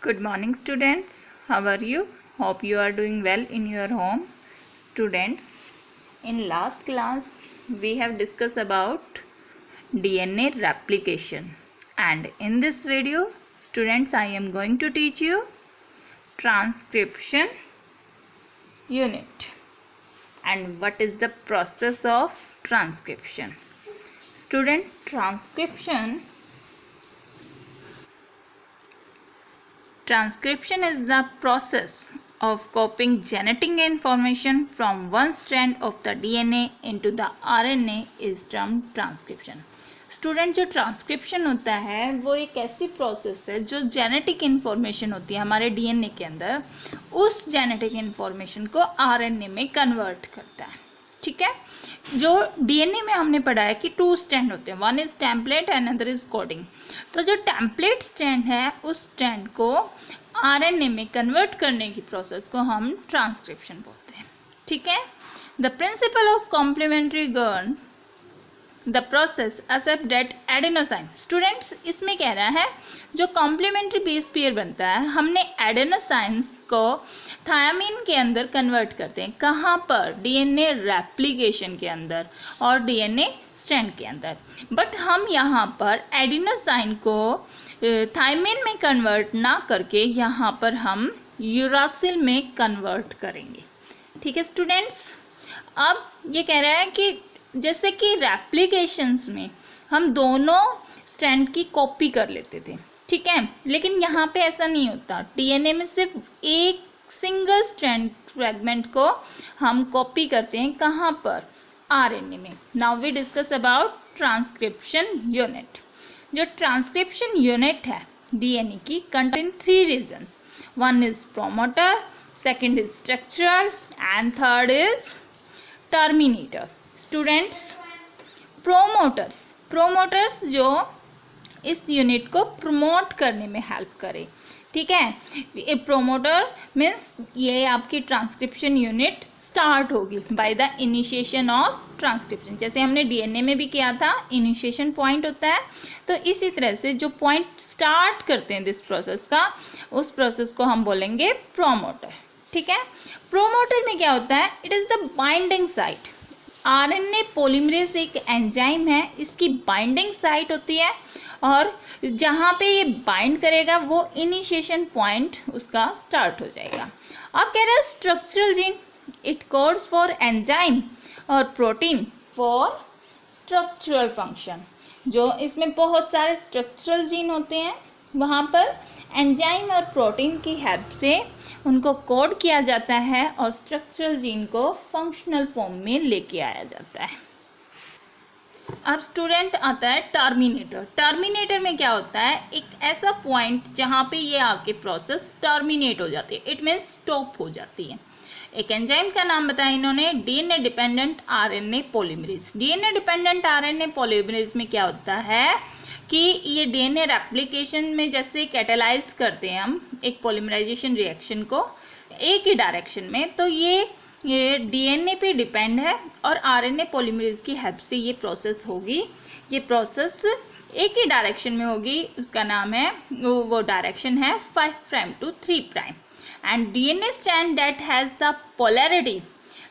Good morning, students. How are you? Hope you are doing well in your home. Students, in last class we have discussed about DNA replication, and in this video, students, I am going to teach you transcription unit and what is the process of transcription. Student, Transcription is the process of copying genetic information from one strand of the DNA into the RNA is termed transcription. Student, जो transcription होता है वो एक ऐसी process है जो genetic information होती है हमारे डीएनए के अंदर, उस जेनेटिक इन्फॉर्मेशन को आरएनए में कन्वर्ट करता है. ठीक है, जो डीएनए में हमने पढ़ा है कि 2 स्ट्रैंड होते हैं, one is template and other is coding. तो जो टेम्पलेट स्ट्रैंड है उस स्ट्रैंड को आरएनए में कन्वर्ट करने की प्रोसेस को हम ट्रांसक्रिप्शन बोलते हैं. ठीक है, the principle of complementary govern the process except that adenosine. Students, इसमें कह रहा है जो कॉम्प्लीमेंट्री बेस पेयर बनता है हमने एडेनोसाइंस को थायामीन के अंदर कन्वर्ट करते हैं. कहाँ पर? डीएनए रेप्लिकेशन के अंदर और डीएनए स्ट्रैंड के अंदर. बट हम यहाँ पर एडेनोसाइन को थायमीन में कन्वर्ट ना करके यहाँ पर हम यूरासिल में कन्वर्ट करेंगे. ठीक है स्टूडेंट्स, अब ये कह रहा है कि जैसे कि रेप्लिकेशंस में हम दोनों स्ट्रैंड की कॉपी कर लेते थे, ठीक है, लेकिन यहाँ पे ऐसा नहीं होता. डीएनए में सिर्फ एक सिंगल स्ट्रैंड फ्रेगमेंट को हम कॉपी करते हैं. कहाँ पर? आरएनए में. Now we discuss about transcription unit. जो ट्रांसक्रिप्शन यूनिट है डीएनए की contain 3 regions. One is promoter, second is structural and third is terminator. Students, promoters जो इस यूनिट को प्रमोट करने में हेल्प करे. ठीक है, प्रोमोटर मीन्स ये आपकी ट्रांसक्रिप्शन यूनिट स्टार्ट होगी by the initiation of transcription. जैसे हमने डीएनए में भी किया था, इनिशिएशन पॉइंट होता है, तो इसी तरह से जो पॉइंट स्टार्ट करते हैं दिस प्रोसेस का, उस प्रोसेस को हम बोलेंगे प्रोमोटर. ठीक है, प्रोमोटर में क्या होता है? It is the binding site. RNA polymerase एक एंजाइम है, इसकी बाइंडिंग साइट होती है और जहाँ पे ये बाइंड करेगा वो इनिशिएशन पॉइंट उसका स्टार्ट हो जाएगा. अब कह रहे हैं structural gene, it codes for enzyme और प्रोटीन फॉर स्ट्रक्चरल फंक्शन. जो इसमें बहुत सारे स्ट्रक्चरल जीन होते हैं, वहाँ पर एंजाइम और प्रोटीन की हेल्प से उनको कोड किया जाता है और स्ट्रक्चरल जीन को फंक्शनल फॉर्म में लेके आया जाता है. अब स्टूडेंट आता है टर्मिनेटर. टर्मिनेटर में क्या होता है? एक ऐसा पॉइंट जहाँ पे ये आके प्रोसेस टर्मिनेट हो जाती है, इट मीन्स स्टॉप हो जाती है. एक एंजाइम का नाम बताया इन्होंने, DNA dependent RNA polymerase. DNA dependent RNA polymerase में क्या होता है कि ये डीएनए रेप्लिकेशन में जैसे कैटेलाइज करते हैं हम एक पॉलीमराइजेशन रिएक्शन को एक ही डायरेक्शन में, तो ये डीएनए पे डिपेंड है और आरएनए पॉलीमरेज की हेल्प से ये प्रोसेस होगी. ये प्रोसेस एक ही डायरेक्शन में होगी, उसका नाम है, वो डायरेक्शन है 5 prime to 3 prime. And DNA strand that has the polarity,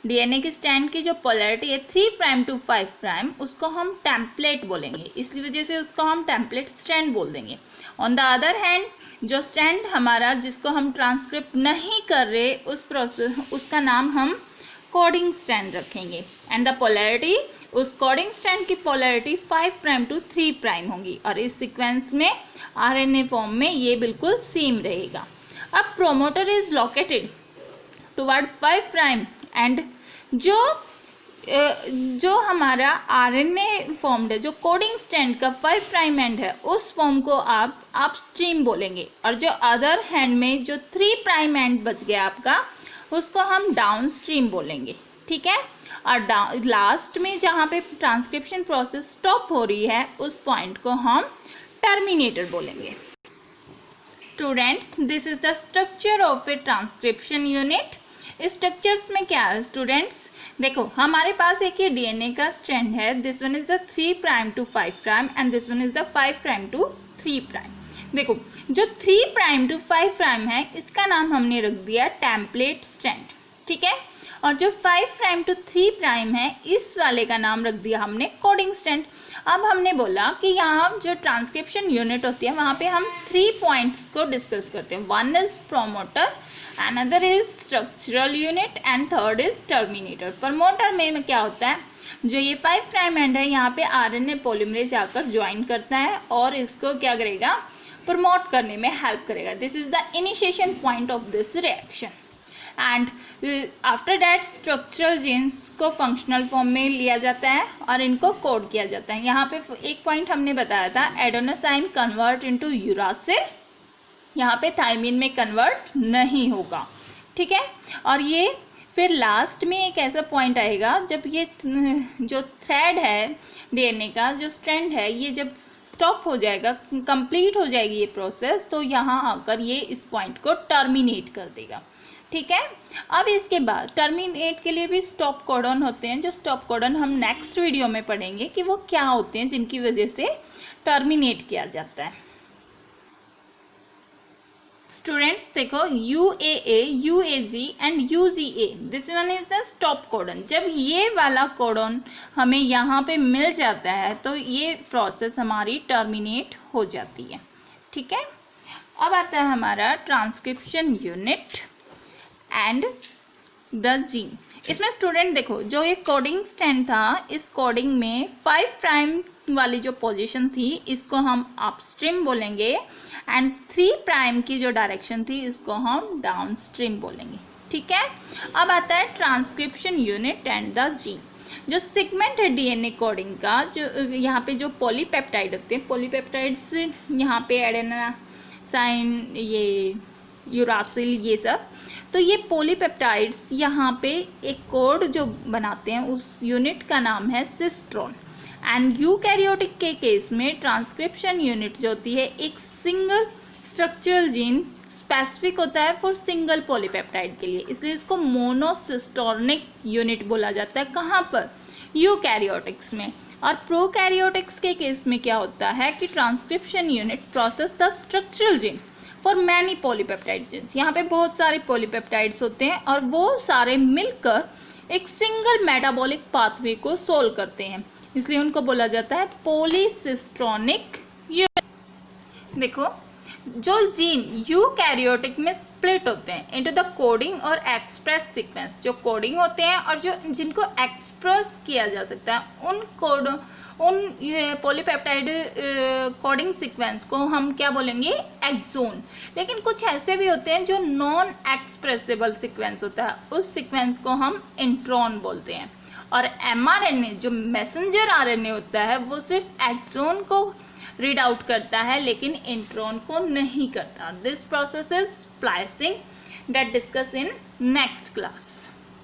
DNA की स्ट्रैंड की जो पोलैरिटी है 3 प्राइम टू 5 प्राइम, उसको हम टेम्पलेट बोलेंगे, इसकी वजह से उसको हम टेम्पलेट स्ट्रैंड बोल देंगे. ऑन द अदर हैंड, जो स्ट्रैंड हमारा जिसको हम ट्रांसक्रिप्ट नहीं कर रहे, उस प्रोसेस उसका नाम हम कोडिंग स्ट्रैंड रखेंगे. एंड द पोलैरिटी, उस कोडिंग स्ट्रैंड की पोलैरिटी 5 प्राइम टू 3 प्राइम होगी और इस सीक्वेंस में आरएनए फॉर्म में ये बिल्कुल सेम रहेगा. अब promoter is located toward 5 prime and जो हमारा आरएनए फॉर्म्ड है, जो कोडिंग स्ट्रैंड का 5 प्राइम एंड है, उस फॉर्म को आप अपस्ट्रीम बोलेंगे और जो अदर हैंड में जो 3 प्राइम एंड बच गया आपका, उसको हम डाउनस्ट्रीम बोलेंगे. ठीक है, और लास्ट में जहाँ पे ट्रांसक्रिप्शन प्रोसेस स्टॉप हो रही है, उस पॉइंट को हम टर्मिनेटर बोलेंगे. Students, this is the structure of A transcription unit. Structures में क्या है स्टूडेंट्स? देखो, हमारे पास एक ये डीएनए का स्ट्रैंड है, this one is the 3 prime to 5 prime and this one is the 5 prime to 3 prime. देखो जो 3 प्राइम टू 5 प्राइम है इसका नाम हमने रख दिया टेम्पलेट स्ट्रैंड, ठीक है। और जो 5 प्राइम टू 3 प्राइम है इस वाले का नाम रख दिया हमने कोडिंग स्ट्रैंड। अब हमने बोला कि यहाँ जो ट्रांसक्रिप्शन यूनिट होती है वहाँ पे हम 3 पॉइंट्स को डिस्कस करते हैं। One is promoter, another is structural unit and third is terminator. Promoter में क्या होता है, जो ये 5 प्राइम एंड है यहाँ पे आरएनए पॉलीमरेज आकर ज्वाइन करता है और इसको क्या करेगा, प्रमोट करने में हेल्प करेगा। This is the initiation point of this reaction and after that structural genes को फंक्शनल फॉर्म में लिया जाता है और इनको कोड किया जाता है। यहाँ पे एक पॉइंट हमने बताया था, एडेनोसाइन कन्वर्ट इनटू यूरासिल, यहाँ पे थायमिन में कन्वर्ट नहीं होगा, ठीक है। और ये फिर लास्ट में एक ऐसा पॉइंट आएगा जब ये जो थ्रेड है डीएनए का, जो स्ट्रैंड है, ये जब स्टॉप हो जाएगा, कंप्लीट हो जाएगी ये प्रोसेस, तो यहाँ आकर ये इस पॉइंट को टर्मिनेट कर देगा, ठीक है। अब इसके बाद टर्मिनेट के लिए भी स्टॉप कोडन होते हैं, जो स्टॉप कोडन हम नेक्स्ट वीडियो में पढ़ेंगे कि वो क्या होते हैं जिनकी वजह से टर्मिनेट किया जाता है। स्टूडेंट्स देखो UAA, UAG and UGA, this one is the stop codon. जब ये वाला कोडन हमें यहाँ पे मिल जाता है तो ये प्रोसेस हमारी टर्मिनेट हो जाती है, ठीक है। अब आता है हमारा transcription unit and the gene. इसमें स्टूडेंट देखो जो ये कोडिंग स्ट्रैंड था, इस कोडिंग में 5 प्राइम वाली जो पोजीशन थी इसको हम अपस्ट्रीम बोलेंगे एंड 3 प्राइम की जो डायरेक्शन थी इसको हम डाउनस्ट्रीम बोलेंगे, ठीक है। अब आता है transcription unit and the gene. जो सेगमेंट है डीएनए कोडिंग का, जो यहाँ पे जो पॉलीपेप्टाइड होते हैं, पॉलीपेप्टाइड्स यहाँ पे एडेनोसाइन, ये यूरासिल, ये सब, तो ये पॉलीपेप्टाइड्स यहाँ पे एक कोड जो बनाते हैं उस यूनिट का नाम है सिस्ट्रोन। एंड यूकैरियोटिक के केस में ट्रांसक्रिप्शन यूनिट जो होती है एक सिंगल स्ट्रक्चरल जीन स्पेसिफिक होता है फॉर सिंगल पॉलीपेप्टाइड के लिए, इसलिए इसको मोनोसिस्टोनिक यूनिट बोला जाता है। कहाँ पर, यूकैरियोटिक्स में। और प्रोकैरियोटिक्स के केस में क्या होता है कि transcription unit process the structural gene for many polypeptide genes. यहाँ पे बहुत सारे पॉलीपेप्टाइड्स होते हैं और वो सारे मिलकर एक सिंगल मेटाबॉलिक पाथवे को सोल्व करते हैं, इसलिए उनको बोला जाता है पॉलीसिस्ट्रोनिक यूनिट। देखो जो जीन यूकैरियोटिक में स्प्लिट होते हैं इनटू द कोडिंग और एक्सप्रेस सीक्वेंस, जो कोडिंग होते हैं और जो जिनको एक्सप्रेस किया जा सकता है, उन पॉलीपेप्टाइड कोडिंग सीक्वेंस को हम क्या बोलेंगे, एक्सोन। लेकिन कुछ ऐसे भी होते हैं जो नॉन एक्सप्रेसिबल सीक्वेंस होता है, उस सीक्वेंस को हम इंट्रॉन बोलते हैं। और एमआरएनए जो मैसेंजर आरएनए होता है वो सिर्फ एक्सोन को रीड आउट करता है लेकिन इंट्रॉन को नहीं करता। This process is splicing that discuss in next class.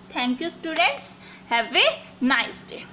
Thank you students, have a nice day.